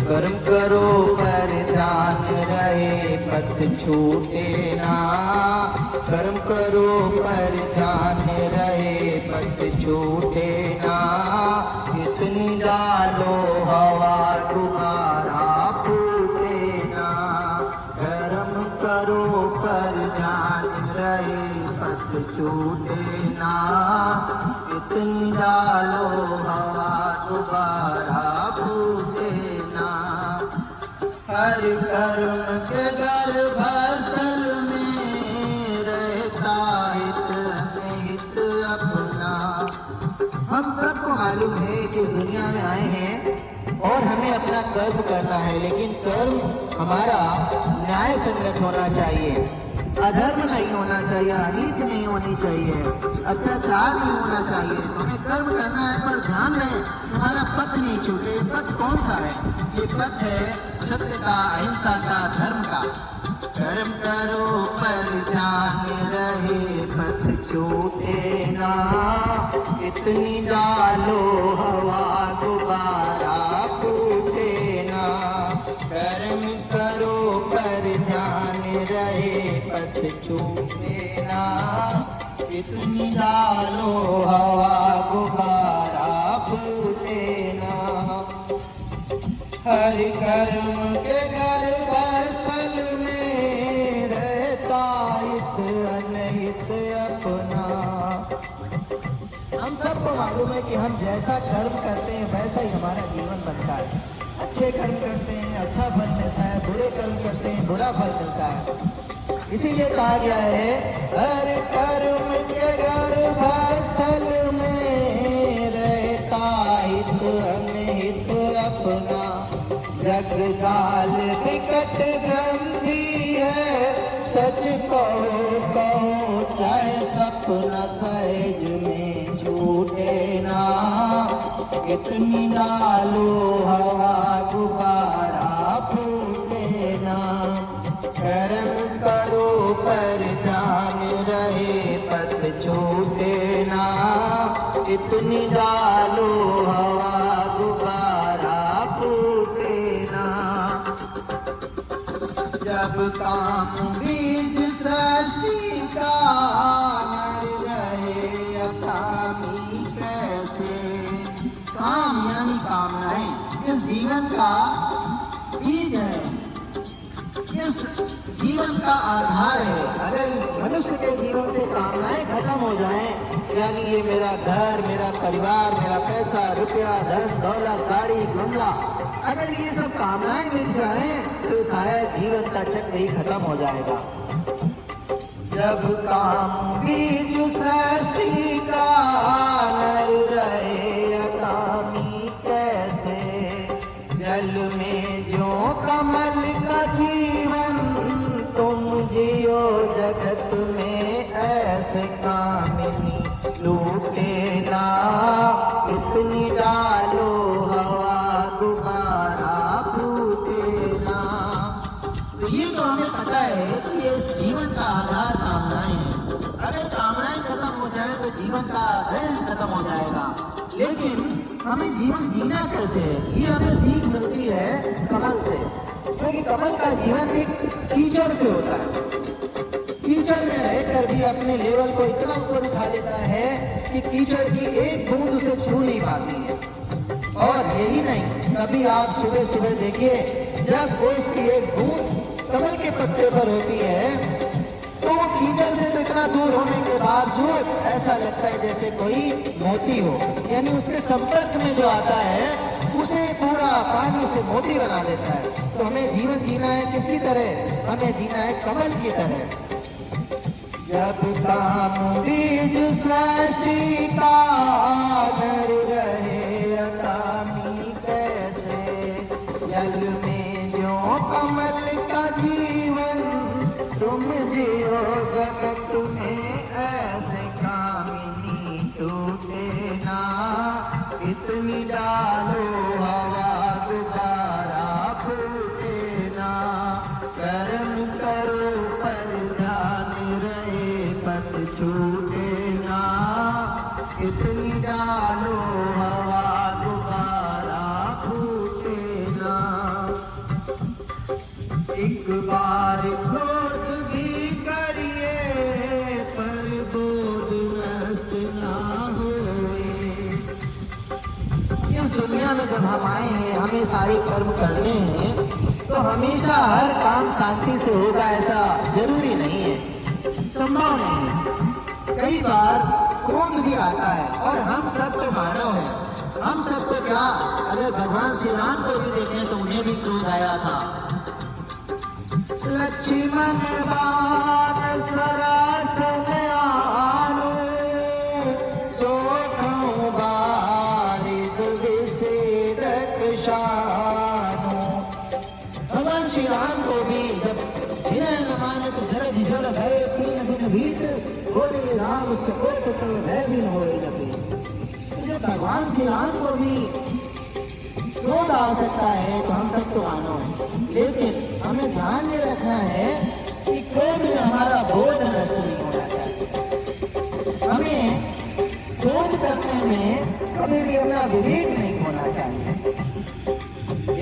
कर्म करो पर ध्यान रहे पथ छूटे ना। कर्म करो पर ध्यान रहे पथ छूटे ना। इतनी डालो हवा तुम्हारा फूटे ना। कर्म करो पर ध्यान रहे पथ छूटे ना। इतनी डालो हवा दोबारा फूटे ना। हर कर्म के गर्भस्थल में रहता हित अनिहित अपना। हम सबको मालूम है कि इस दुनिया में आए हैं और हमें अपना कर्म करना है, लेकिन कर्म हमारा न्याय संगत होना चाहिए, अधर्म नहीं होना चाहिए, अनीति नहीं होनी चाहिए, अत्याचार नहीं होना चाहिए। हमें कर्म करना है पर ध्यान रहे हमारा पथ नहीं छूटे। पथ कौन सा है? ये पथ है सत्य का, अहिंसा का, धर्म का। कर्म करो पर ध्यान रहे पथ छूटे ना। इतनी डालो हवा दोबारा फूटे ना। कर्म करो पर ध्यान रहे पथ छूटे ना। इतनी डालो हवा दोबारा फूटे ना। हर कर्म के गर्भस्थल में रहता हित अनहित अपना। हम सबको मालूम है कि हम जैसा कर्म करते हैं वैसा ही हमारा जीवन बनता है। अच्छे कर्म करते हैं अच्छा फल मिलता है, बुरे कर्म करते हैं बुरा फल मिलता है। इसीलिए कहा गया है हर कर्म के गर्भस्थल में रहता हित अनहित अपना। जग जाल विकट ग्रंथि है सच कहो चाहे सपना सहज में छूटे ना। कितनी डालो हवा गुब्बारा फूटे ना। कर्म करो पर ध्यान रहे पथ छूटे ना। इतनी डालो हवा गुब्बारा फूटे ना। जब काम बीज सृष्टि का नर रहे अकामी कैसे। काम यानी कामनाएं इस जीवन का बीज है, इस जीवन का आधार है। अगर मनुष्य के जीवन से कामनाएं खत्म हो जाएं, यानी ये मेरा घर, मेरा परिवार, मेरा पैसा, रुपया, धन दौलत, गाड़ी, बंगला, अगर ये सब कामनाएं मिट जाएं तो शायद जीवन का चक्र ही खत्म हो जाएगा। जब काम बीज सृष्टि का नर रहे अकामी कैसे। जल में जो कमल का जीवन तुम जियो जगत में ऐसे कामिनी लूटे ना। इतनी डालो हवा दोबारा फूटे ना। तो ये तो हमें पता है कि इस जीवन का आधार कामनाएं हैं। अगर कामनाएं खत्म हो जाए तो जीवन का रहस्य खत्म हो जाएगा। लेकिन हमें जीवन जीना कैसे है, ये हमें सीख मिलती है कमल से, क्योंकि कमल का जीवन भी कीचड़ से होता है। कीचड़ में रहकर भी अपने लेवल को इतना ऊपर उठा लेता है कि कीचड़ की एक बूंद उसे छू नहीं पाती है। और यही नहीं, कभी आप सुबह सुबह देखिए जब ओस की एक बूंद कमल के पत्ते पर होती है तो वो कीचड़ से तो इतना दूर होने के बावजूद ऐसा लगता है जैसे कोई मोती हो, यानी उसके संपर्क में जो आता है उसे पूरा पानी से मोती बना देता है। तो हमें जीवन जीना है किसकी तरह? हमें जीना है कमल की तरह। जब काम बीज सृष्टि का नर रहे अकामी कैसे। जल में जो कमल का जीवन तुम जियो जगत में ऐसे कामिनी टूटे ना। इतनी डालो हवा दोबारा फूटे ना। कर्म करो पर ध्यान रहे पथ छूटे ना। इतनी डालो हवा दोबारा फूटे ना। में जब हम आए हैं, हमें सारे कर्म करने हैं, तो हमेशा हर काम शांति से होगा ऐसा जरूरी नहीं है, संभव नहीं है। कई बार क्रोध भी आता है, और हम सब तो मानव हैं। हम सब तो क्या, अगर भगवान श्री राम को भी देखें तो उन्हें भी क्रोध आया था। लक्ष्मण बाण सरासन आनु, सोखऊं बारिद विषेदक शानु। भगवान श्री राम को भी जब हिरण मानत धर भिजल भय, 3 दिन बीत बोले राम सकोट तो भय भी होए लगे। जब भगवान श्री राम को भी क्रोध आ सकता है तो हम सब तो मानव हैं, लेकिन हमें ध्यान ये रखना है कि क्रोध में हमारा बोध नष्ट नहीं होना चाहिए। हमें क्रोध करने में कभी भी अपना विवेक नहीं होना चाहिए।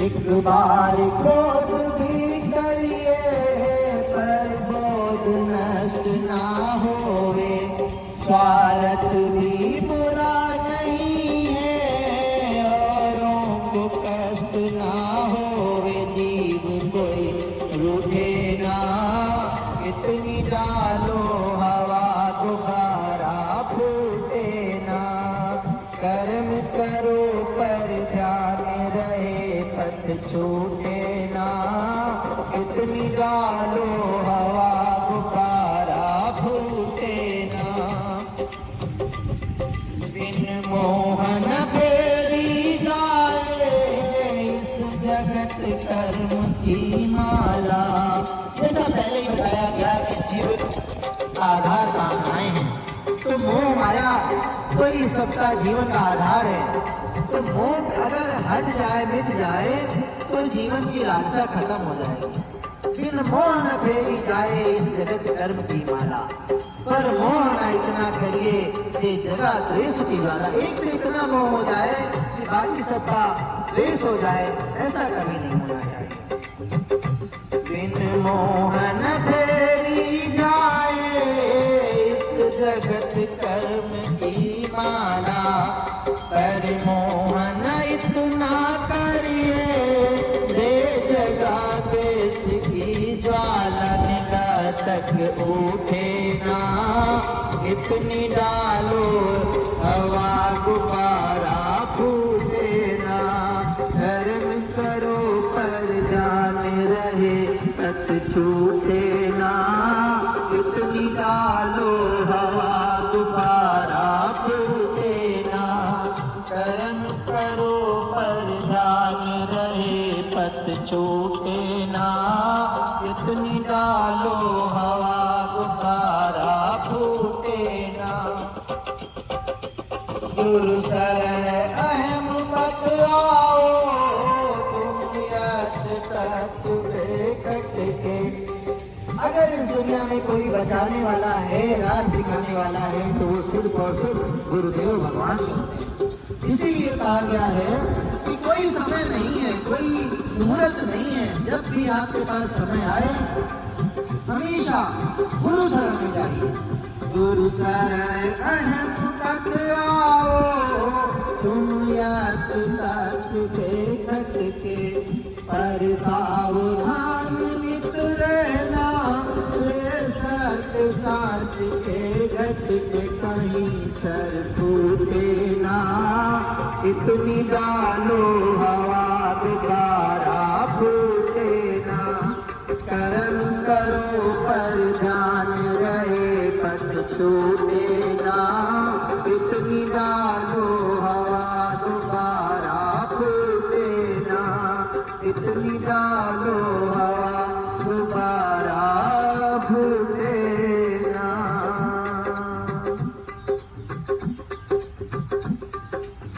एक बार क्रोध भी करिए पर बोध नष्ट ना होवे, स्वार्थ भी बुरा नहीं है औरों को कष्ट ना होवे, जीव कोई रूठे ना इतनी डालो हवा गुब्बारा फूटे ना। कर्म करो पर ध्यान रहे पथ छूटे ना, इतनी डालो हवा गुब्बारा फूटे ना। बिन मोहन फेरी जाए इस जगत कर्म की माला। जैसा पहले ही बताया गया कि जीवन आधार कामनाएं हैं, तो मोह माया तो ही सबका जीवन का आधार है। तो मोह अगर हट जाए, मिट जाए, तो जीवन की लालसा खत्म हो जाएगी। बिन मोह न फेरी जाए इस जगत कर्म की माला, पर मोह न इतना करिए ये जगह द्वेष की ज्वाला। एक से इतना मोह हो जाए कि बाकी सबका द्वेष हो जाए, ऐसा कभी नहीं होना चाहिए। बिन मोह न फेरी जाए इस जगत कर्म की माला, पर मोह न इतना करिए दे जगह द्वेष की ज्वाला। निगाह तक उठे ना इतनी डालो हवा गुब्बारा फूटे ना। धर्म करो पर जान रहे पथ छूटे ना, इतनी डालो हवा गुब्बारा फूटे ना। कर्म करो पर ध्यान रहे पथ छूटे ना, इतनी डालो हवा गुब्बारा फूटे ना। गुरु शरण अहम मत आओ तुम यत तक बेखट के। अगर इस दुनिया में कोई बचाने वाला है, राह दिखाने वाला है, तो वो सिर्फ और सिर्फ गुरुदेव भगवान ही होते हैं। इसीलिए कहा गया है कि कोई समय नहीं है, कोई मुहूर्त नहीं है, जब भी आपके पास समय आए हमेशा गुरु शरण में जाइए। गुरु शरण अहम पथ आओ तुम यत तक बेखट के। पर सावधान नित रहना ले सत साच के घट के, कहीं सर फूटे ना इतनी डालो हवा गुब्बारा फूटे ना। कर्म करो पर ध्यान रहे पथ छूटे ना, इतनी डालो हवा गुब्बारा फूटे ना, इतनी डालो